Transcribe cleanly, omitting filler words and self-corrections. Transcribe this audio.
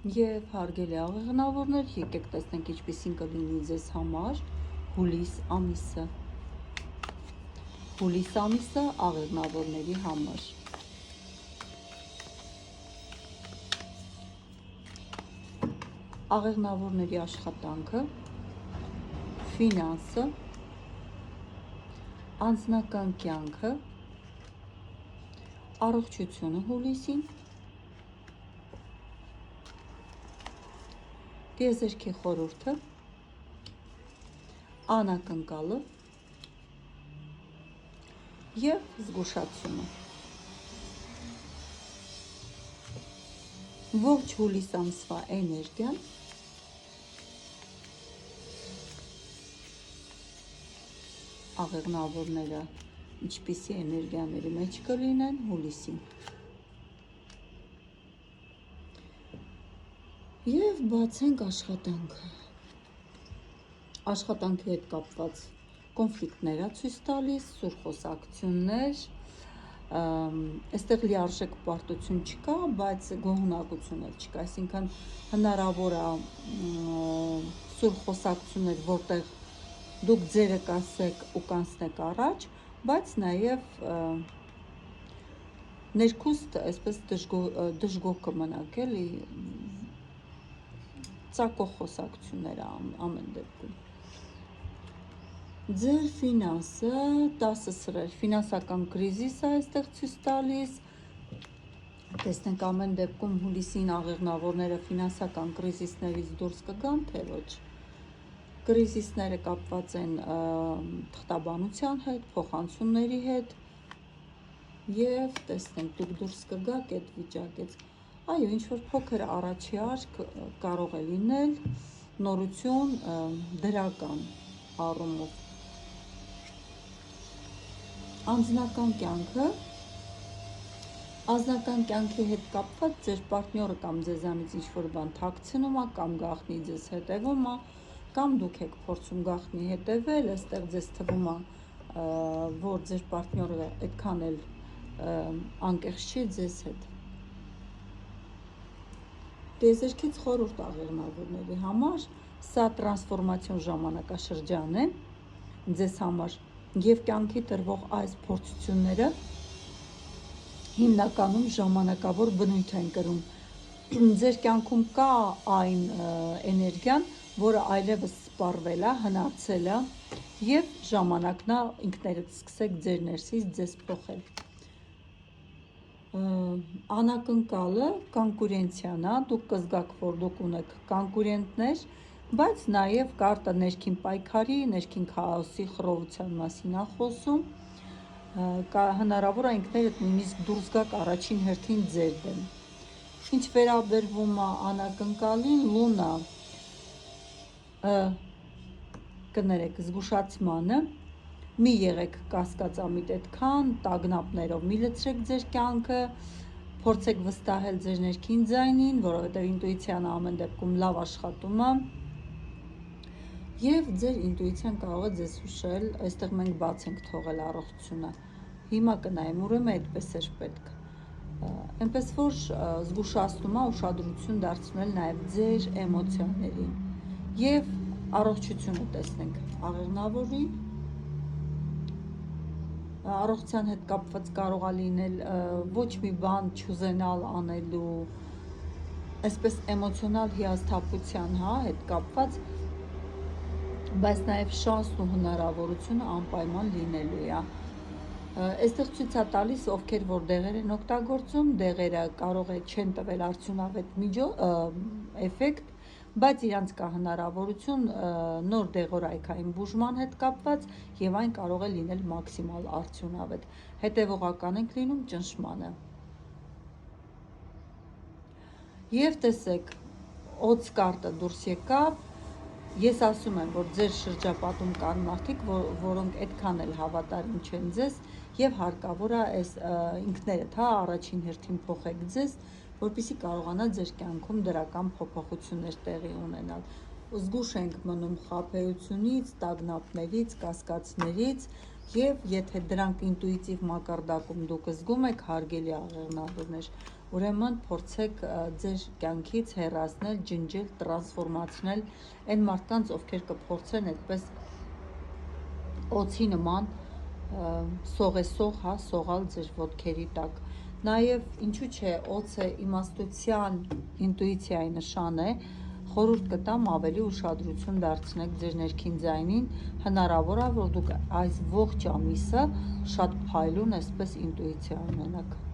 Եվ հարգելի աղեղնավորներ, եկեք տեսնենք ինչպիսին կլինի ձեզ համար հուլիս ամիսը։ Հուլիս ամիսը աղեղնավորների համար։ Աղեղնավորների աշխատանքը, ֆինանսը, անձնական կյանքը, առողջությունը հուլիսին, տիեզերքի խորհուրդը, անակնկալը և զգուշացումը։ Ողջ հուլիս ամսվա էներգիան աղեղնավորները ինչպիսի էներգիաների մեջ կլինեն հուլիսին։ Եվ բացենք աշխատանքը։ Աշխատանքի հետ կապված կոնֆլիկտներ ցույց տալիս, սուր խոսակցություններ, այստեղ լիարժեք պարտություն չկա, բայց գոհունակություն էլ չկա, այսինքն հնարավոր է սուր խոսակցություններ, որտեղ դուք ձերը կասեք ու կանցնեք առաջ, բայց նաև ներքուստ այսպես դժգոհ կմնաք, էլի ծակող խոսակցությունները ամեն դեպքում։ Ձեր ֆինանսը 10 սրեր, ֆինանսական կրիզիս է այստեղ ցույց տալիս։ Տեսնենք ամեն դեպքում հուլիսին աղեղնավորները ֆինանսական կրիզիսներից դուրս կգան, թե ոչ։ Կրիզիսները կապված են թղթաբանության հետ, փոխանցումների հետ և տեսնենք դուք դուրս կգաք այդ վիճակից։ Այո, ինչ-որ փոքր առաջի արկ կարող է լինել, նորություն դրական առումով։ Անձնական կյանքը, անձնական կյանքի հետ կապված ձեր պարտնյորը կամ ձեզանից ինչ-որ բան թաքցնում է, կամ գաղտնի ձեզ հետևում է, կամ դուք եք փորձում գաղտնի հետևել, այստեղ ձեզ թվում է, որ ձեր պարտնյորը այդքան էլ անկեղծ չի ձեզ հետ։ Տիեզերքից խորհուրդ աղեղնավորների համար, սա տրանսֆորմացիոն ժամանակաշրջան է ձեզ համար, և կյանքի տրվող այս փորձությունները հիմնականում ժամանակավոր բնույթ են կրում։ Ձեր կյանքում կա այն էներգիան, որը այլևս սպառվել է, հնացել է, և ժամանակն է ինքներդ սկսեք ձեր ներսից ձեզ փոխել։ Անակնկալը կոնկուրենցիան է, դուք կզգաք, որ դուք ունեք կոնկուրենտներ, բայց նաև կարտը ներքին պայքարի, ներքին քաոսի, խռովության մասին է խոսում, հնարավոր է ինքներդ նույնիսկ դուրս գաք առաջին հերթին ձեր դեմ։ Ինչ վերաբերվում է անակնկալին, լունա, կներեք, զգուշացմանը, մի եղեք կասկածամիտ այդքան, տագնապներով մի լցրեք ձեր կյանքը, փորձեք վստահել ձեր ներքին ձայնին, որովհետև ինտուիցիան ամեն դեպքում լավ աշխատում է, և ձեր ինտուիցիան կարող է ձեզ հուշել, այստեղ մենք բաց ենք թողել առողջությունը, հիմա կնայեմ, ուրեմն այդպես էր պետք, այնպես որ զգուշացնում է ուշադրություն դարձնել նաև ձեր էմոցիաներին, և առողջությունը տեսնենք աղեղնավորի, առողջության հետ կապված կարող է լինել ոչ մի բան չուզենալ անելու, այսպես էմոցիոնալ հիասթափության հետ կապված, բայց նաև շանսն ու հնարավորությունը անպայման լինելու է։ Այստեղ ցույց է տալիս, ովքեր որ դեղեր են օգտագործում, դեղերը կարող է չեն տվել արդյունավետ էֆեկտ, բայց իրանց կա հնարավորություն նոր դեղորայքային բուժման հետ կապված, և այն կարող է լինել մաքսիմալ արդյունավետ, հետևողական ենք լինում ճնշմանը։ Եվ տեսեք, օձ կարտը դուրս եկավ, ես ասում եմ, որ ձեր շրջապատում կան մարդիկ, որոնք այդքան էլ հավատարիմ չեն ձեզ, և հարկավոր է ինքներդ առաջին հերթին փոխեք ձեզ, որպեսզի կարողանա ձեր կյանքում դրական փոփոխություններ տեղի ունենալ։ Զգույշ ենք մնում խաբեությունից, տագնապներից, կասկածներից, և եթե դրանք ինտուիտիվ մակարդակում դուք զգում եք, հարգելի աղեղնավորներ, ուրեմն փորձեք ձեր կյանքից հեռացնել, ջնջել, տրանսֆորմացնել այն մարդկանց, ովքեր կփորձեն այդպես օձի նման սողեսող, հա, սողալ ձեր ոտքերի տակ։ Նաև ինչու՞ չէ, օձը իմաստության, ինտուիցիայի նշան է, խորհուրդ կտամ ավելի ուշադրություն դարձնեք ձեր ներքին ձայնին, հնարավոր է, որ դուք այս ողջ ամիսը շատ փայլուն այսպես ինտուիցիա ունենաք։